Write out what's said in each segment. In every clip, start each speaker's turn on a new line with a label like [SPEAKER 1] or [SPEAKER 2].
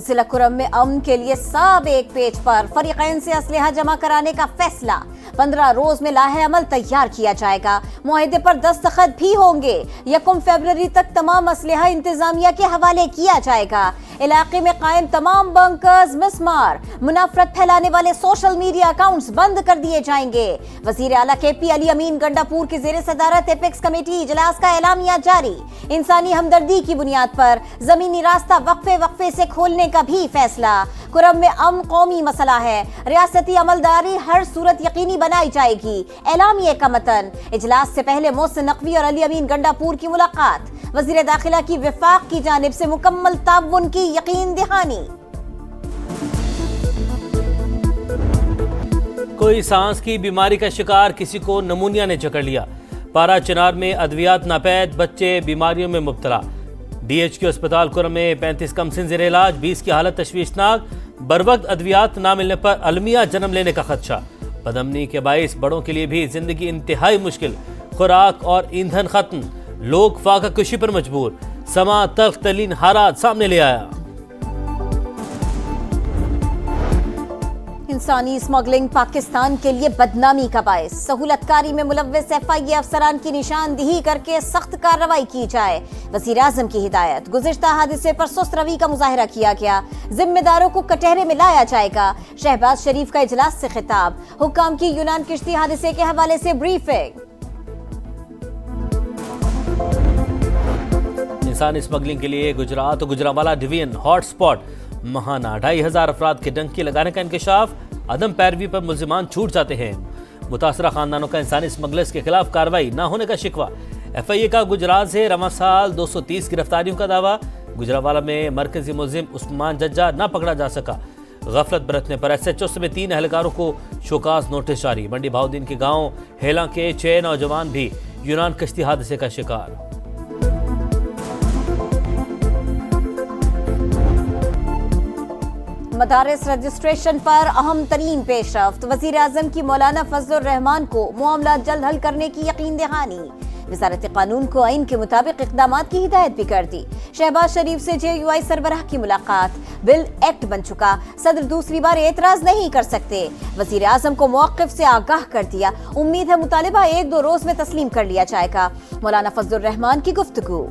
[SPEAKER 1] ضلع کرم میں امن کے لیے سب ایک پیج پر، فریقین سے اسلحہ جمع کرانے کا فیصلہ، 15 روز میں لاہ عمل تیار کیا جائے گا، معاہدے پر دستخط بھی ہوں گے، 1 فروری تک تمام اسلحہ انتظامیہ کے حوالے کیا جائے گا، علاقے میں قائم تمام بنکرز مسمار، منافرت پھیلانے والے سوشل میڈیا اکاؤنٹس بند کر دیے جائیں گے۔ وزیر اعلیٰ کے پی علی امین گنڈاپور کی زیر صدارت ایپیکس کمیٹی اجلاس کا اعلامیہ جاری، انسانی ہمدردی کی بنیاد پر زمینی راستہ وقفے سے کھولنے کا بھی فیصلہ، کرم میں امن قومی مسئلہ ہے، ریاستی عملداری ہر صورت یقینی بنائی جائے گی، اعلامیہ کا متن۔ اجلاس سے پہلے محسن نقوی اور علی امین گنڈاپور کی ملاقات، وزیر داخلہ کی وفاق کی جانب سے مکمل تعاون کی یقین دہانی۔
[SPEAKER 2] کوئی سانس کی بیماری کا شکار، کسی کو نمونیا نے جکڑ لیا، پارا چنار میں ادویات ناپید، بچے بیماریوں میں مبتلا، ڈی ایچ کیو اسپتال کرم میں 35 کمسن زیر علاج، 20 کی حالت تشویشناک، بروقت ادویات نہ ملنے پر المیہ جنم لینے کا خدشہ، بدامنی کے باعث بڑوں کے لیے بھی زندگی انتہائی مشکل، خوراک اور ایندھن ختم، لوگ فاقہ کشی پر مجبور، سما تلخ ترین حالات سامنے لے آیا۔
[SPEAKER 1] انسانی اسمگلنگ پاکستان کے لیے بدنامی کا باعث، سہولت کاری میں ملوث ایف آئی اے افسران کی نشاندہی کر کے سخت کارروائی کی جائے، وزیر اعظم کی ہدایت۔ گزشتہ حادثے پر سست روی کا مظاہرہ کیا گیا، ذمہ داروں کو کٹہرے میں لایا جائے گا۔ شہباز شریف کا اجلاس سے خطاب، حکام کی یونان کشتی حادثے کے حوالے سے بریفنگ۔
[SPEAKER 2] انسانی اسمگلنگ کے لیے گجرات اور گجرانوالہ ڈویژن ہاٹ سپاٹ، ماہانہ 2500 افراد کے ڈنکی لگانے کا انکشاف، عدم پیروی پر ملزمان چھوٹ جاتے ہیں، متاثرہ خاندانوں کا انسانی اسمگلرز کے خلاف کارروائی نہ ہونے کا شکوہ، ایف آئی اے کا گجرات سے رواں سال 230 گرفتاریوں کا دعویٰ، گجرانوالہ میں مرکزی ملزم عثمان ججا نہ پکڑا جا سکا، غفلت برتنے پر ایس ایچ او سمیت 3 اہلکاروں کو شوکاز نوٹس جاری، منڈی بہاؤدین کے گاؤں ہیلاں کے 6 نوجوان بھی یونان کشتی حادثے کا شکار۔
[SPEAKER 1] مدارس رجسٹریشن پر اہم ترین پیش رفت، وزیر اعظم کی مولانا فضل الرحمان کو معاملات جلد حل کرنے کی یقین دہانی، وزارت قانون کو آئین کے مطابق اقدامات کی ہدایت بھی کر دی۔ شہباز شریف سے جے یو آئی سربراہ کی ملاقات، بل ایکٹ بن چکا، صدر دوسری بار اعتراض نہیں کر سکتے، وزیر اعظم کو موقف سے آگاہ کر دیا، امید ہے مطالبہ 1-2 روز میں تسلیم کر لیا جائے گا، مولانا فضل الرحمان کی گفتگو۔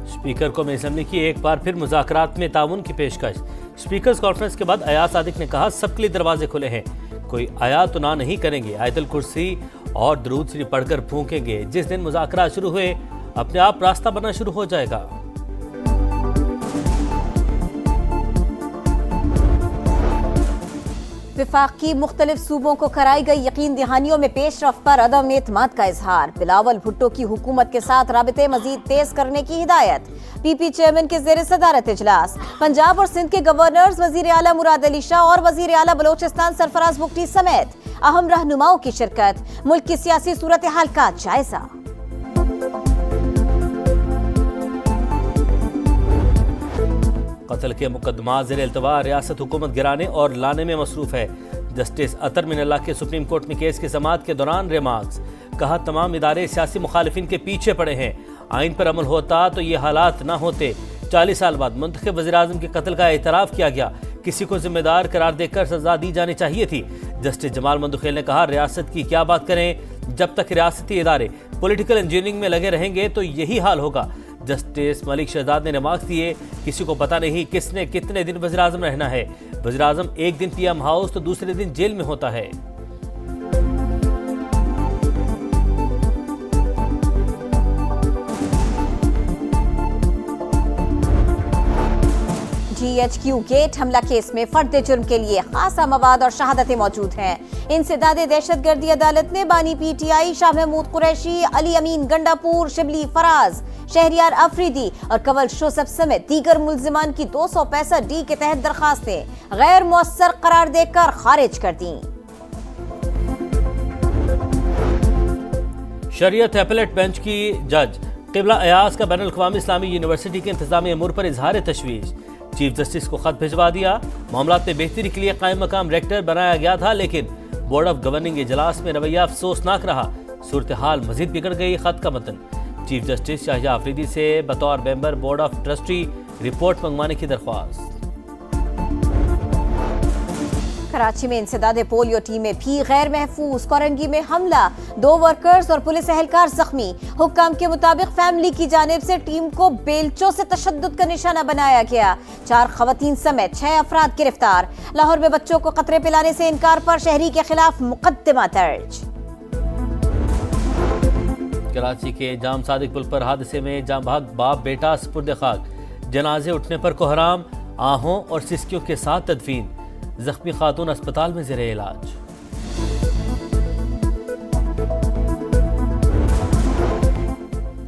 [SPEAKER 2] اسپیکر کو اسمبلی کی ایک بار پھر مذاکرات میں تعاون کی پیشکش، اسپیکرز کانفرنس کے بعد ایاز صادق نے کہا سب کے لیے دروازے کھلے ہیں، کوئی آیات تو نہ نہیں کریں گے، آیت الکرسی اور درود شریف پڑھ کر پھونکیں گے، جس دن مذاکرات شروع ہوئے اپنے آپ راستہ بننا شروع ہو جائے گا۔
[SPEAKER 1] وفاق کی مختلف صوبوں کو کرائی گئی یقین دہانیوں میں پیش رفت پر عدم اعتماد کا اظہار، بلاول بھٹو کی حکومت کے ساتھ رابطے مزید تیز کرنے کی ہدایت، پی پی چیئرمین کے زیر صدارت اجلاس، پنجاب اور سندھ کے گورنرز وزیر اعلیٰ مراد علی شاہ اور وزیر اعلیٰ بلوچستان سرفراز بگٹی سمیت اہم رہنماؤں کی شرکت، ملک کی سیاسی صورتحال کا جائزہ۔
[SPEAKER 2] قتل کے مقدمات زیر التوا، ریاست حکومت گرانے اور لانے میں مصروف ہے، جسٹس اطہر من اللہ کے سپریم کورٹ میں کیس کی سماعت کے دوران ریمارکس، کہا تمام ادارے سیاسی مخالفین کے پیچھے پڑے ہیں، آئین پر عمل ہوتا تو یہ حالات نہ ہوتے، 40 سال بعد منتخب وزیراعظم کے قتل کا اعتراف کیا گیا، کسی کو ذمہ دار قرار دے کر سزا دی جانی چاہیے تھی، جسٹس جمال مندوخیل نے کہا ریاست کی کیا بات کریں، جب تک ریاستی ادارے پولیٹیکل انجینئرنگ میں لگے رہیں گے تو یہی حال ہوگا۔ جسٹس ملک شہزاد نے ریمارکس دیے، کسی کو پتہ نہیں کس نے کتنے دن وزیراعظم رہنا ہے، وزیراعظم ایک دن پی ایم ہاؤس تو دوسرے دن جیل میں ہوتا ہے۔
[SPEAKER 1] جی ایچ کیو گیٹ حملہ کیس میں فرد جرم کے لیے خاصا مواد اور شہادتیں موجود ہیں، انسداد دہشت گردی عدالت نے بانی P T I Shah Mahmood Qureshi, علی امین گنڈاپور، شبلی فراز، شہریار افریدی اور کنول شوسف سمیت دیگر ملزمان کی 265 ڈی کے تحت درخواستیں غیر مؤثر قرار دے کر خارج کر دیں۔
[SPEAKER 2] شریعت ایپلیٹ بینچ کی جج قبلہ ایاز کا بین الاقوامی اسلامی یونیورسٹی کے انتظامی امور پر اظہار تشویش، چیف جسٹس کو خط بھجوا دیا، معاملات میں بہتری کے لیے قائم مقام ریکٹر بنایا گیا تھا لیکن بورڈ آف گورننگ اجلاس میں رویہ افسوسناک رہا، صورتحال مزید بگڑ گئی، خط کا متن، چیف جسٹس شاہجہ آفریدی سے بطور member board of trustee report منگوانے کی درخواست۔
[SPEAKER 1] کراچی میں انسداد پولیو ٹیمیں بھی غیر محفوظ، کورنگی میں حملہ، 2 ورکرز اور پولیس اہلکار زخمی۔ حکام کے مطابق فیملی کی جانب سے ٹیم کو بیلچوں سے تشدد کا نشانہ بنایا گیا۔ 4 خواتین سمیت 6 افراد گرفتار۔ لاہور میں بچوں کو قطرے پلانے سے انکار پر شہری کے خلاف مقدمہ درج۔
[SPEAKER 2] کراچی کے جام صادق پل پر حادثے میں جاں بحق باپ بیٹا سپرد خاک، جنازے اٹھنے پر کوہرام، آہوں اور سسکیوں کے ساتھ تدفین۔ زخمی خاتون اسپتال میں زیر علاج۔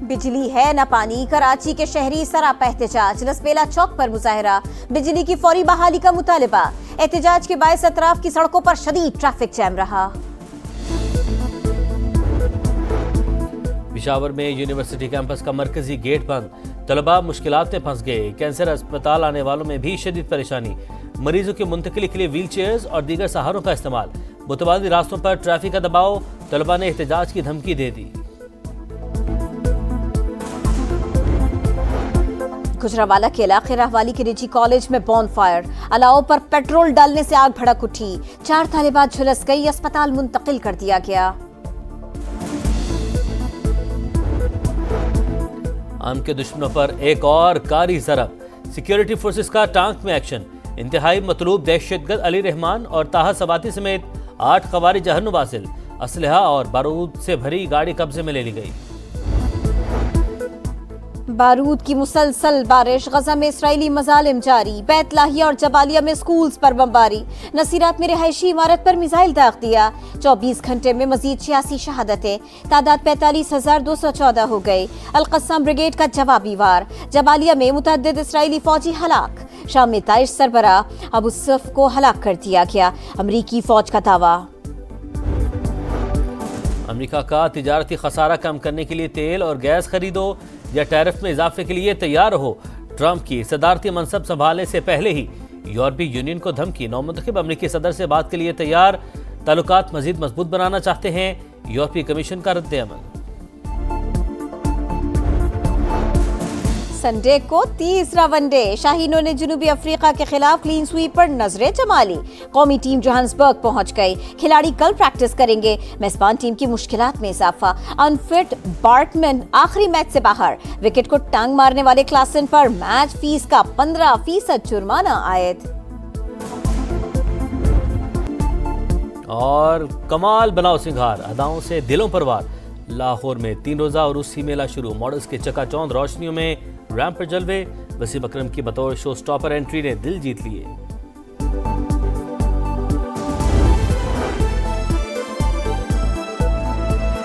[SPEAKER 1] بجلی ہے نہ پانی، کراچی کے شہری سراپا احتجاج، لسبیلا چوک پر مظاہرہ، بجلی کی فوری بحالی کا مطالبہ۔ احتجاج کے باعث اطراف کی سڑکوں پر شدید ٹریفک جام رہا۔
[SPEAKER 2] پشاور میں یونیورسٹی کیمپس کا مرکزی گیٹ بند، طلباء مشکلات میں پھنس گئے۔ کینسر اسپتال آنے والوں میں بھی شدید پریشانی، مریضوں کی منتقلی کے لیے ویل چیئرز اور دیگر سہاروں کا استعمال۔ متبادل راستوں پر ٹریفک کا دباؤ، طلباء نے احتجاج کی دھمکی دے دی۔
[SPEAKER 1] گجرانوالہ کے علاقے راہوالی کے نجی کالج میں بون فائر، الاؤ پر پیٹرول ڈالنے سے آگ بھڑک اٹھی، 4 طالبات جھلس گئی، اسپتال منتقل کر دیا گیا۔
[SPEAKER 2] عام کے دشمنوں پر ایک اور کاری ضرب، سیکیورٹی فورسز کا ٹانک میں ایکشن، انتہائی مطلوب دہشت گرد علی رحمان اور طاہر سواتی سمیت 8 خوارج جہنم حاصل، اسلحہ اور بارود سے بھری گاڑی قبضے میں لے لی گئی۔
[SPEAKER 1] بارود کی مسلسل بارش، غزہ میں اسرائیلی مظالم جاری، بیت لاہیہ اور جبالیہ میں سکولز پر بمباری، نصیرات میں رہائشی عمارت پر میزائل داغ دیا، 24 گھنٹے میں مزید 86 شہادتیں، تعداد 45,214 ہو گئی۔ القسام بریگیڈ کا جوابی وار، جبالیہ میں متعدد اسرائیلی فوجی ہلاک، شام میں داعش سربراہ ابو صف کو ہلاک کر دیا گیا، امریکی فوج کا دعویٰ۔
[SPEAKER 2] امریکہ کا تجارتی خسارہ کم کرنے کے لیے تیل اور گیس خریدو یا ٹیرف میں اضافے کے لیے تیار ہو۔ ٹرمپ کی صدارتی منصب سنبھالنے سے پہلے ہی یورپی یونین کو دھمکی، نومنتخب امریکی صدر سے بات کے لیے تیار، تعلقات مزید مضبوط بنانا چاہتے ہیں، یورپی کمیشن کا رد عمل۔
[SPEAKER 1] سنڈے کو تیسرا ون ڈے، شاہینوں نے جنوبی افریقہ کے خلاف کلین سویپ پر نظریں جما لی، قومی ٹیم جوہانسبرگ پہنچ گئی، کھلاڑی کل پریکٹس کریں گے، میزبان ٹیم کی مشکلات میں اضافہ، انفٹ بارٹمن آخری میچ سے باہر، وکٹ کو ٹانگ مارنے والے کلاسن پر میچ فیس کا 15% جرمانہ عائد۔
[SPEAKER 2] اور کمال بناؤ سنگھار، اداؤں سے دلوں پر وار، لاہور میں 3 روزہ عروسی میلہ شروع، ماڈلز کے چکا چوند روشنیوں میں ریمپ پر جلوے، وسیم اکرم کی بطور شو سٹاپر انٹری نے دل جیت لیے۔